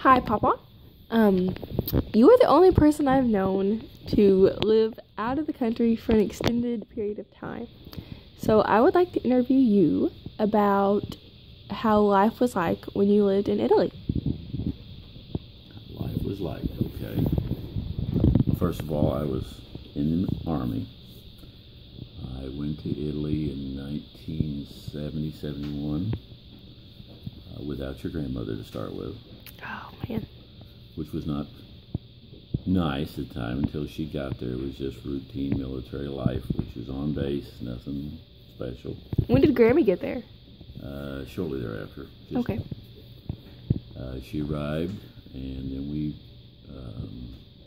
Hi, Papa. Um, you are the only person I've known to live out of the country for an extended period of time. So I would like to interview you about how life was like when you lived in Italy. Life was like, okay. First of all, I was in the Army. I went to Italy in 1970, 71 without your grandmother to start with, Oh, man. which was not nice at the time until she got there. It was just routine military life, which was on base, nothing special. When did Grammy get there? Shortly thereafter. Okay. She arrived, and then we,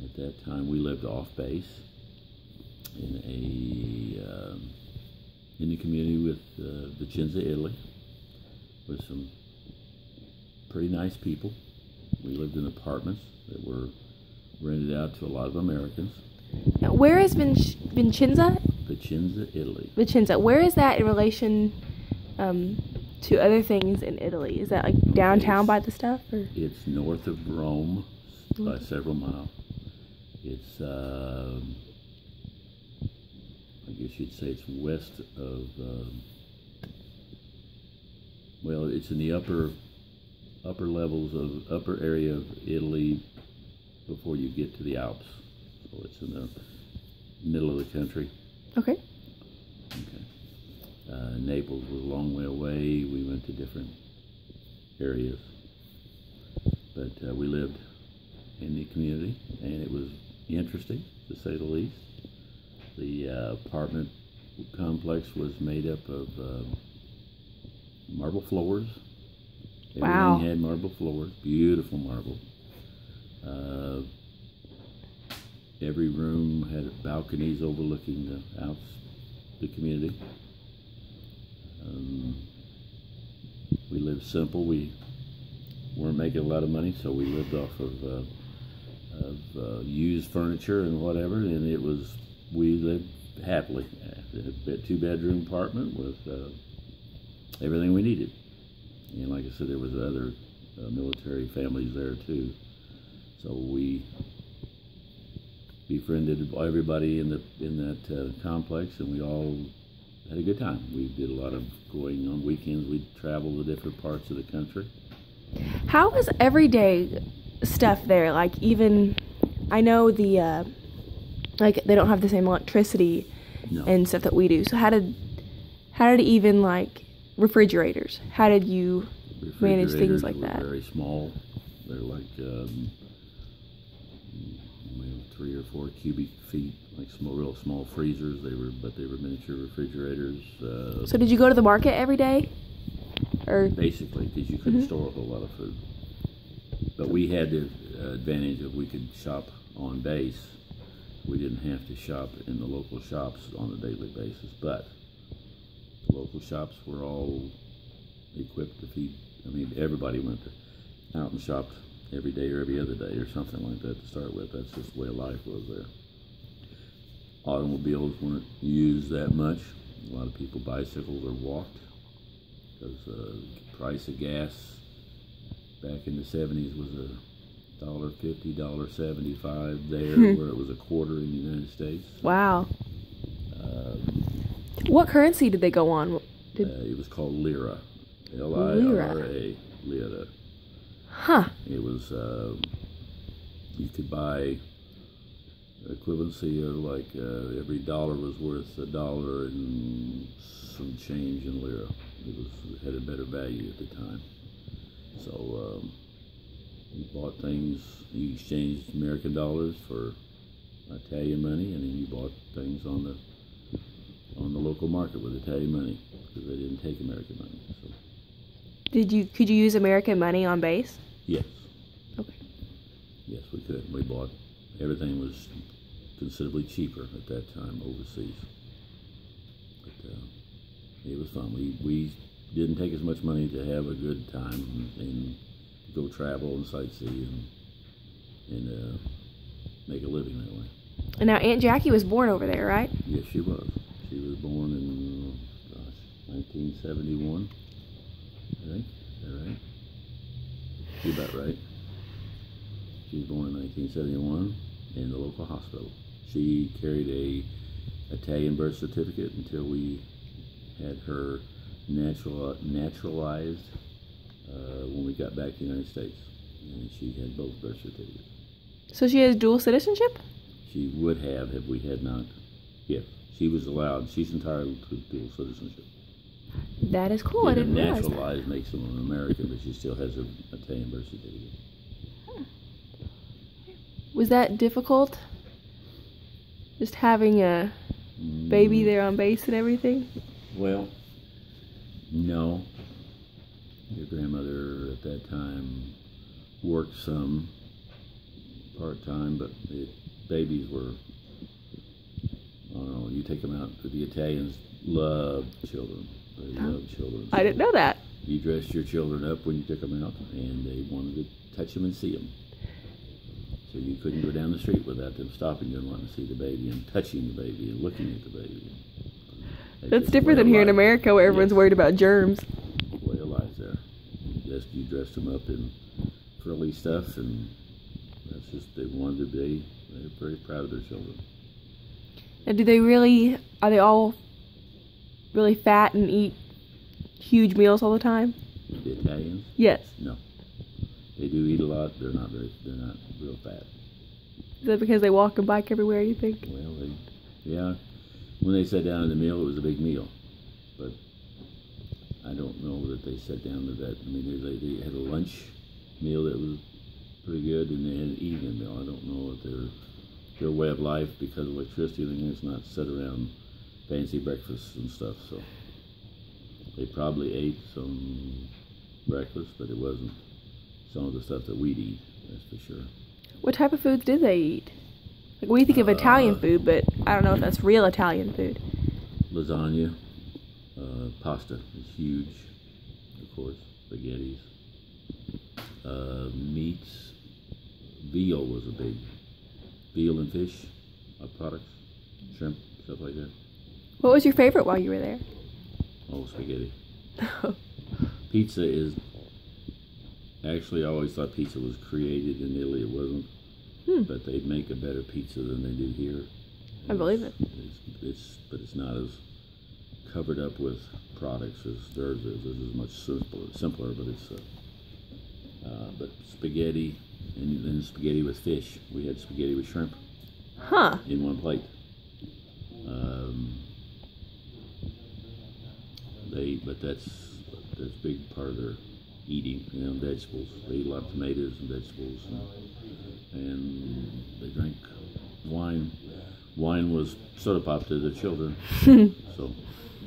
at that time, we lived off base in the community with Vicenza, Italy, with some pretty nice people. We lived in apartments that were rented out to a lot of Americans. Now, where is Vicenza? Vicenza, Italy. Vicenza. Where is that in relation to other things in Italy? Is that like downtown by the stuff? Or? It's north of Rome by several miles. It's, I guess you'd say it's west of, well, it's in the upper area of Italy before you get to the Alps. So it's in the middle of the country. Okay. Okay. Naples was a long way away. We went to different areas. But we lived in the community, and it was interesting, to say the least. The apartment complex was made up of marble floors. Wow. Everything had marble floors, beautiful marble. Every room had balconies overlooking the community. We lived simple. We weren't making a lot of money, so we lived off of used furniture and whatever, and we lived happily. A two-bedroom apartment with everything we needed. And like I said, there was other military families there too. So we befriended everybody in that complex, and we all had a good time. We did a lot of going on weekends. We'd travel to different parts of the country. How was everyday stuff there? Like, even, I know like they don't have the same electricity No. and stuff that we do. So how did even like refrigerators? How did you manage things like were that? Very small. They're like 3 or 4 cubic feet, like real small freezers. They were miniature refrigerators. So did you go to the market every day? Or Basically, because you couldn't store a whole lot of food. But we had the advantage of we could shop on base. We didn't have to shop in the local shops on a daily basis, but the local shops were all equipped to feed. I mean, everybody went out and shopped every day or every other day or something like that to start with. That's just the way life was there. Automobiles weren't used that much. A lot of people bicycled or walked, because the price of gas back in the 70s was $1.50, $1.75 there, where it was a quarter in the United States. wow. What currency did they go on? It was called lira, L-I-R-A, lira. Huh. It was, you could buy equivalency of like every dollar was worth $1 and some change in lira. It had a better value at the time. So you bought things, you exchanged American dollars for Italian money, and then you bought things on the local market with Italian money, because they didn't take American money. So. Could you use American money on base? Yes. Okay. Yes, we could. We bought, everything was considerably cheaper at that time overseas. But it was fun. We didn't take as much money to have a good time and go travel and sightsee and make a living that way. And now Aunt Jackie was born over there, right? Yes, she was. She was born in 1971. I think. Is that right? You're about right. She was born in 1971 in the local hospital. She carried a Italian birth certificate until we had her naturalized when we got back to the United States. And she had both birth certificates. So she has dual citizenship? She would have if we had not. Yeah, she was allowed. She's entitled to dual citizenship. That is cool. I didn't realize that. Naturalized makes her an American, but she still has her Italian birth certificate. Was that difficult? Just having a baby there on base and everything? Well, no. Your grandmother at that time worked some part-time, but the babies were, I don't know, you take them out, the Italians love children. They love children. I didn't know that. You dressed your children up when you took them out, and they wanted to touch them and see them. So you couldn't go down the street without them stopping you and wanting to see the baby and touching the baby and looking at the baby. That's different than here in America where everyone's worried about germs. Way of life there. You dressed them up in frilly stuff, and that's just, they wanted to be, they were very proud of their children. Now, are they all really fat and eat huge meals all the time? The Italians? Yes. No. They do eat a lot. They're not real fat. Is that because they walk and bike everywhere, you think? Well, yeah. When they sat down at the meal, it was a big meal. But I don't know that they sat down to that. I mean, they had a lunch meal that was pretty good, and they had an evening meal. I don't know if their way of life, because of electricity and everything, is not set around fancy breakfasts and stuff. So they probably ate some breakfast, but it wasn't some of the stuff that we'd eat, that's for sure. What type of foods did they eat? Like, we think of Italian food, but I don't know if that's real Italian food. Lasagna, pasta is huge, of course, spaghettis, meats. Veal was a big, veal and fish products, shrimp, stuff like that. What was your favorite while you were there? Oh, spaghetti. Pizza is, actually I always thought pizza was created in Italy. It wasn't. But they make a better pizza than they do here. I believe it. But it's not as covered up with products as theirs is. Theirs is much simpler, but it's but spaghetti, and then spaghetti with fish. We had spaghetti with shrimp. Huh. In one plate. But that's a big part of their eating. You know, vegetables. They eat a lot of tomatoes and vegetables, and they drank wine. Wine was soda pop to the children, so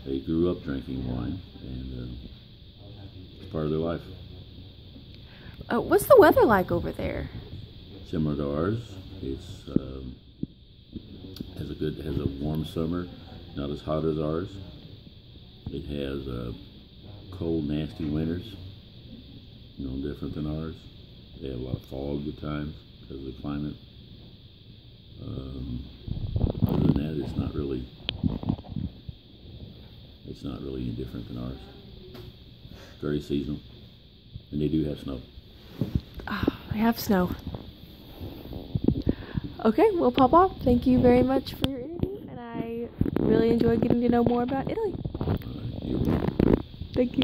they grew up drinking wine, and it's part of their life. What's the weather like over there? Similar to ours. It's has a warm summer, not as hot as ours. It has cold, nasty winters, no different than ours. They have a lot of fog at times because of the climate. Other than that, it's not really any different than ours. Very seasonal, and they do have snow. I have snow. Okay, well, Papa, thank you very much for your interview, and I really enjoyed getting to know more about Italy. You're welcome. Thank you.